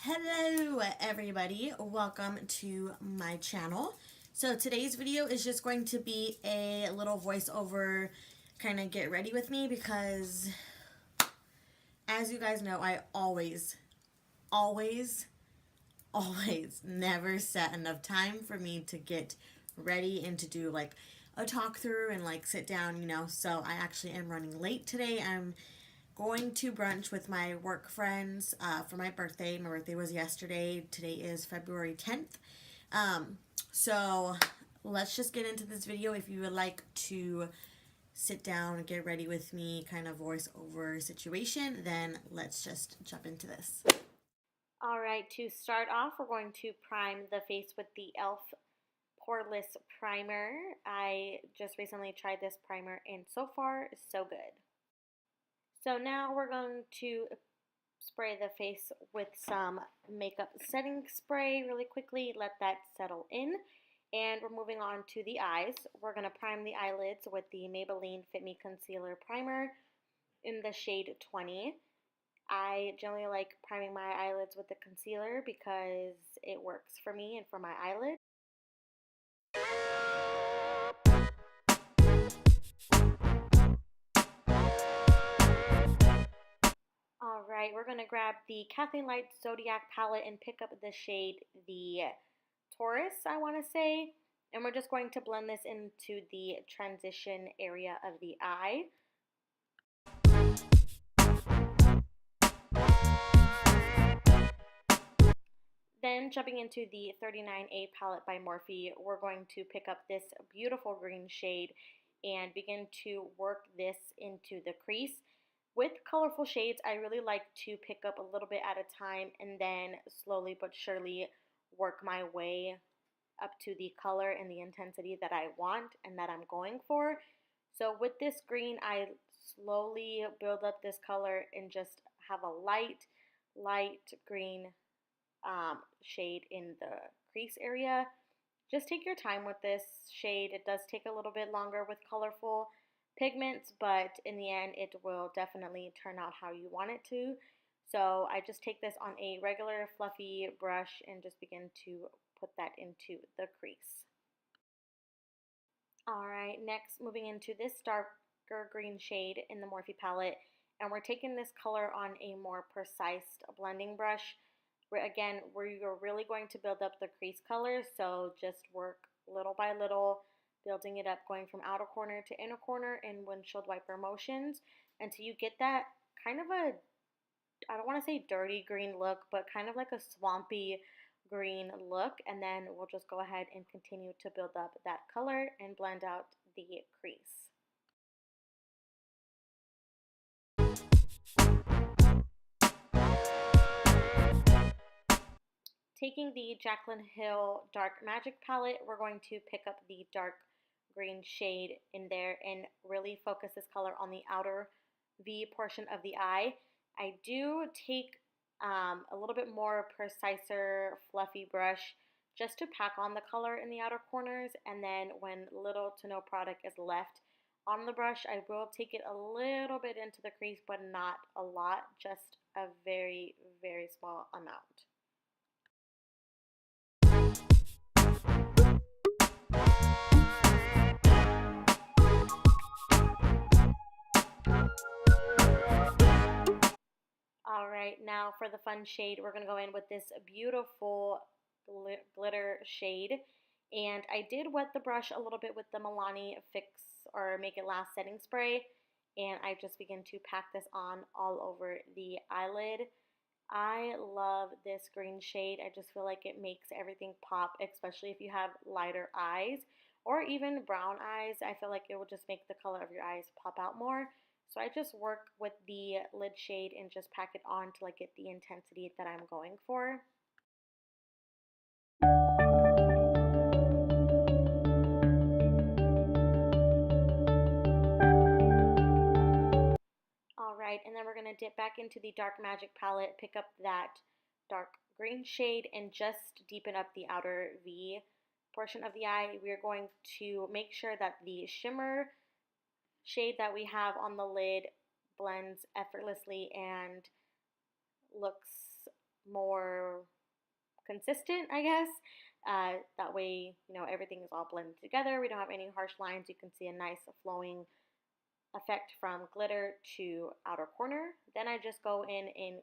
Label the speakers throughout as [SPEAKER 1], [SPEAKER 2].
[SPEAKER 1] Hello everybody, welcome to my channel. So today's video is just going to be a little voiceover, kind of get ready with me, because as you guys know, I always never set enough time for me to get ready and to do like a talk through and like sit down, so I actually am running late today. I'm going to brunch with my work friends for my birthday. My birthday was yesterday. Today is February 10th. So let's just get into this video. If you would like to sit down and get ready with me, kind of voice over situation, then let's just jump into this. Alright, to start off, we're going to prime the face with the E.l.F. poreless primer. I just recently tried this primer and so far, so good. So now we're going to spray the face with some makeup setting spray really quickly, let that settle in. And we're moving on to the eyes. We're going to prime the eyelids with the Maybelline Fit Me Concealer Primer in the shade 20. I generally like priming my eyelids with the concealer because it works for me and for my eyelids. Alright, we're going to grab the Kathleen Light Zodiac palette and pick up the shade, the Taurus, I want to say. And we're just going to blend this into the transition area of the eye. Then jumping into the 39A palette by Morphe, we're going to pick up this beautiful green shade and begin to work this into the crease. With colorful shades, I really like to pick up a little bit at a time and then slowly but surely work my way up to the color and the intensity that I want and that I'm going for. So with this green, I slowly build up this color and just have a light green shade in the crease area. Just take your time with this shade. It does take a little bit longer with colorful pigments, but in the end it will definitely turn out how you want it to. So I just take this on a regular fluffy brush and just begin to put that into the crease. Alright, next moving into this darker green shade in the Morphe palette, and we're taking this color on a more precise blending brush. Again, we're really going to build up the crease color, so just work little by little, building it up, going from outer corner to inner corner in windshield wiper motions until you get that kind of a, I don't want to say dirty green look, but kind of like a swampy green look. And then we'll just go ahead and continue to build up that color and blend out the crease. Taking the Jaclyn Hill Dark Magic palette, we're going to pick up the dark green shade in there and really focus this color on the outer V portion of the eye. I do take a little bit more preciser, fluffy brush just to pack on the color in the outer corners, and then when little to no product is left on the brush, I will take it a little bit into the crease, but not a lot, just a very, very small amount. Alright, now for the fun shade, we're going to go in with this beautiful glitter shade. And I did wet the brush a little bit with the Milani Fix or Make It Last setting spray. And I just begin to pack this on all over the eyelid. I love this green shade. I just feel like it makes everything pop, especially if you have lighter eyes or even brown eyes. I feel like it will just make the color of your eyes pop out more. So I just work with the lid shade and just pack it on till I get the intensity that I'm going for. Alright, and then we're going to dip back into the Dark Magic palette, pick up that dark green shade, and just deepen up the outer V portion of the eye. We are going to make sure that the shimmer shade that we have on the lid blends effortlessly and looks more consistent, I guess. That way, you know, everything is all blended together. We don't have any harsh lines. You can see a nice flowing effect from glitter to outer corner. Then I just go in and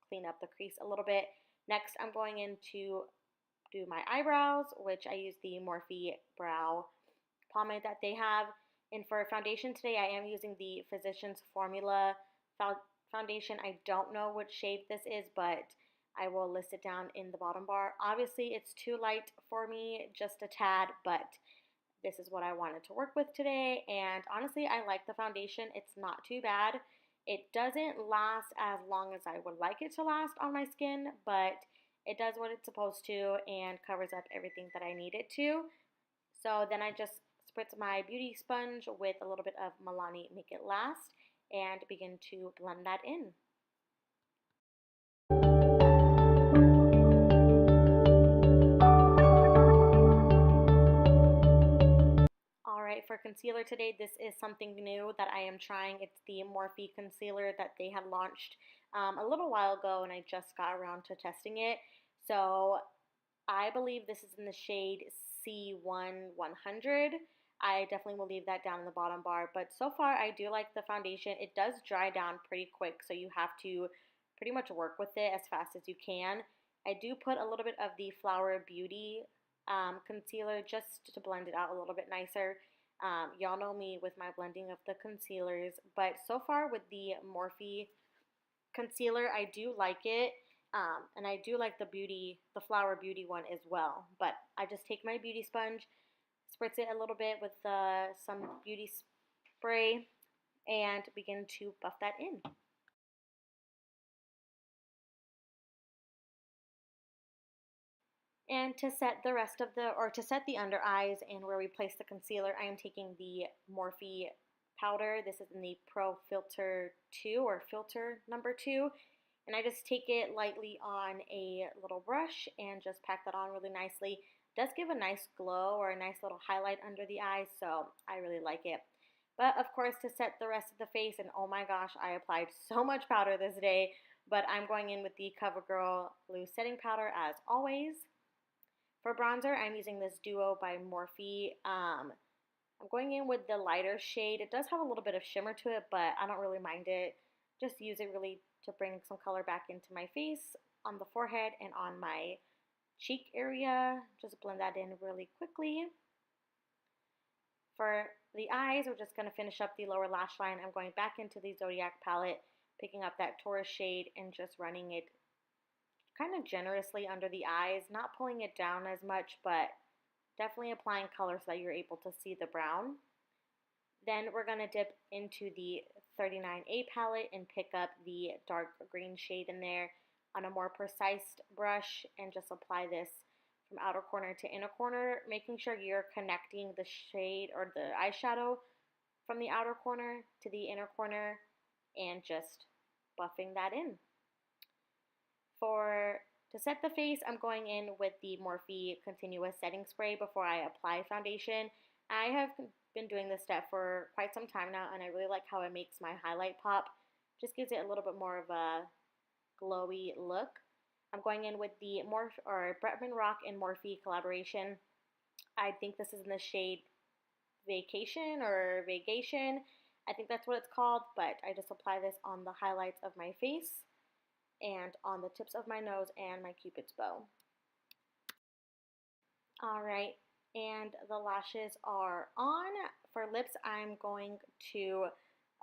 [SPEAKER 1] clean up the crease a little bit. Next, I'm going in to do my eyebrows, which I use the Morphe brow pomade that they have. And for foundation today, I am using the Physicians Formula foundation. I don't know which shade this is, but I will list it down in the bottom bar. Obviously, it's too light for me, just a tad, but this is what I wanted to work with today. And honestly, I like the foundation. It's not too bad. It doesn't last as long as I would like it to last on my skin, but it does what it's supposed to and covers up everything that I need it to. So then I just spritz my beauty sponge with a little bit of Milani Make It Last and begin to blend that in. Alright, for concealer today, this is something new that I am trying. It's the Morphe concealer that they had launched a little while ago, and I just got around to testing it. So I believe this is in the shade C1 100. I definitely will leave that down in the bottom bar, but so far I do like the foundation. It does dry down pretty quick, so you have to pretty much work with it as fast as you can. I do put a little bit of the Flower Beauty concealer just to blend it out a little bit nicer. Y'all know me with my blending of the concealers, but so far with the Morphe concealer, I do like it. And I do like the Flower Beauty one as well. But I just take my beauty sponge, spritz it a little bit with some beauty spray, and begin to buff that in. And to set the rest of to set the under eyes and where we place the concealer, I am taking the Morphe powder. This is in the Pro Filter 2 or Filter number 2. And I just take it lightly on a little brush and just pack that on really nicely. It does give a nice glow or a nice little highlight under the eyes, so I really like it. But of course, to set the rest of the face, and oh my gosh, I applied so much powder this day, but I'm going in with the CoverGirl Loose Setting Powder as always. For bronzer, I'm using this Duo by Morphe. I'm going in with the lighter shade. It does have a little bit of shimmer to it, but I don't really mind it. Just use it really to bring some color back into my face, on the forehead, and on my cheek area. Just blend that in really quickly. For the eyes, we're just going to finish up the lower lash line. I'm going back into the Zodiac palette, picking up that Taurus shade and just running it kind of generously under the eyes, not pulling it down as much, but definitely applying color so that you're able to see the brown. Then we're going to dip into the 39A palette and pick up the dark green shade in there on a more precise brush and just apply this from outer corner to inner corner, making sure you're connecting the shade or the eyeshadow from the outer corner to the inner corner and just buffing that in. To set the face, I'm going in with the Morphe Continuous Setting Spray before I apply foundation. I have been doing this step for quite some time now, and I really like how it makes my highlight pop. Just gives it a little bit more of a glowy look. I'm going in with the Bretman Rock and Morphe collaboration. I think this is in the shade Vacation or Vagation. I think that's what it's called, but I just apply this on the highlights of my face and on the tips of my nose and my Cupid's bow. Alright, and the lashes are on. For lips, I'm going to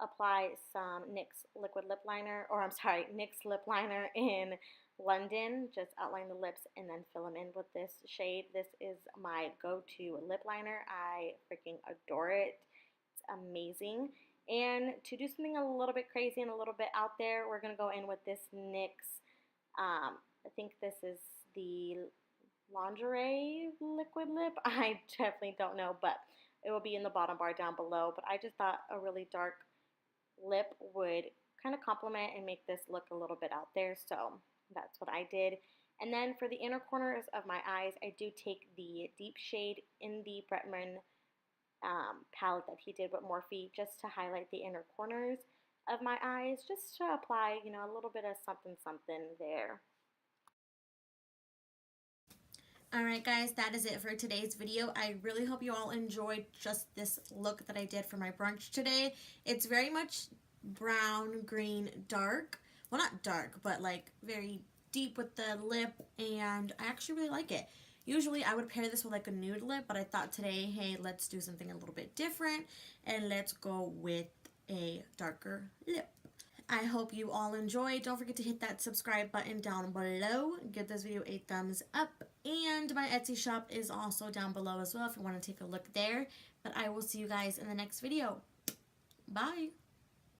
[SPEAKER 1] apply some NYX liquid lip liner, or I'm sorry, NYX lip liner in London. Just outline the lips and then fill them in with this shade. This is my go-to lip liner. I freaking adore it. It's amazing. And to do something a little bit crazy and a little bit out there, we're going to go in with this NYX, I think this is the Lingerie liquid lip. I definitely don't know, but it will be in the bottom bar down below. But I just thought a really dark lip would kind of complement and make this look a little bit out there. So that's what I did. And then for the inner corners of my eyes, I do take the deep shade in the Bretman palette that he did with Morphe just to highlight the inner corners of my eyes, just to apply, you know, a little bit of something something there. Alright guys, that is it for today's video. I really hope you all enjoyed just this look that I did for my brunch today. It's very much brown, green, dark. Well, not dark, but like very deep with the lip, and I actually really like it. Usually I would pair this with like a nude lip, but I thought today, hey, let's do something a little bit different and let's go with a darker lip. I hope you all enjoyed. Don't forget to hit that subscribe button down below. Give this video a thumbs up. And my Etsy shop is also down below as well if you want to take a look there. But I will see you guys in the next video. Bye.